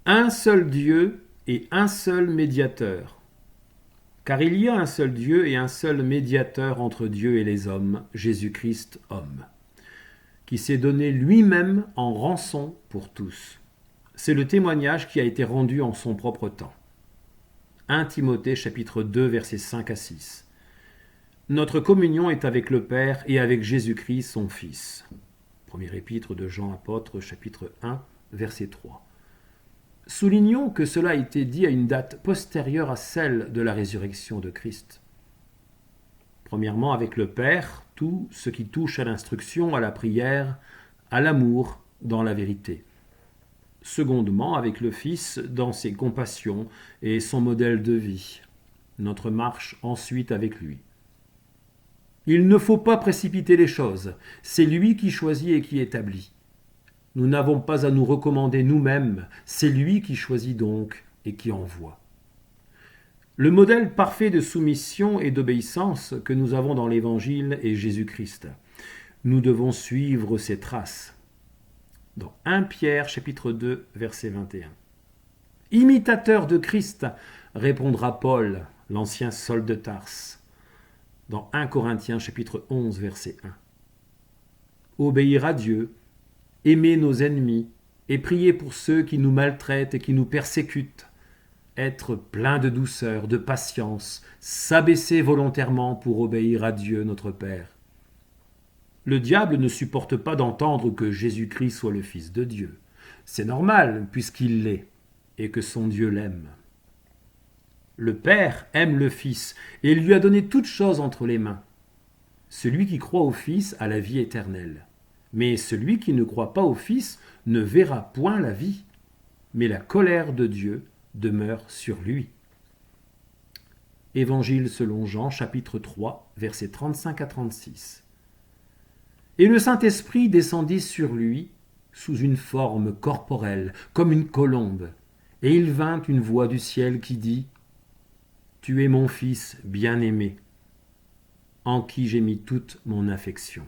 Un seul Dieu et un seul médiateur. Car il y a un seul Dieu et un seul médiateur entre Dieu et les hommes, Jésus-Christ homme, qui s'est donné lui-même en rançon pour tous. C'est le témoignage qui a été rendu en son propre temps. 1 Timothée chapitre 2 versets 5 à 6. Notre communion est avec le Père et avec Jésus-Christ son Fils. Premier épître de Jean apôtre chapitre 1 verset 3. Soulignons que cela a été dit à une date postérieure à celle de la résurrection de Christ. Premièrement, avec le Père, tout ce qui touche à l'instruction, à la prière, à l'amour, dans la vérité. Secondement, avec le Fils, dans ses compassions et son modèle de vie. Notre marche ensuite avec lui. Il ne faut pas précipiter les choses, c'est lui qui choisit et qui établit. Nous n'avons pas à nous recommander nous-mêmes, c'est lui qui choisit donc et qui envoie. Le modèle parfait de soumission et d'obéissance que nous avons dans l'Évangile est Jésus-Christ. Nous devons suivre ses traces. Dans 1 Pierre chapitre 2 verset 21. Imitateur de Christ, répondra Paul, l'ancien Saul de Tarse, dans 1 Corinthiens chapitre 11 verset 1. Obéir à Dieu, aimer nos ennemis et prier pour ceux qui nous maltraitent et qui nous persécutent. Être plein de douceur, de patience, s'abaisser volontairement pour obéir à Dieu notre Père. Le diable ne supporte pas d'entendre que Jésus-Christ soit le Fils de Dieu. C'est normal puisqu'il l'est et que son Dieu l'aime. Le Père aime le Fils et lui a donné toutes choses entre les mains. Celui qui croit au Fils a la vie éternelle. Mais celui qui ne croit pas au Fils ne verra point la vie, mais la colère de Dieu demeure sur lui. Évangile selon Jean, chapitre 3, versets 35 à 36. Et le Saint-Esprit descendit sur lui sous une forme corporelle, comme une colombe, et il vint une voix du ciel qui dit : Tu es mon Fils bien-aimé, en qui j'ai mis toute mon affection.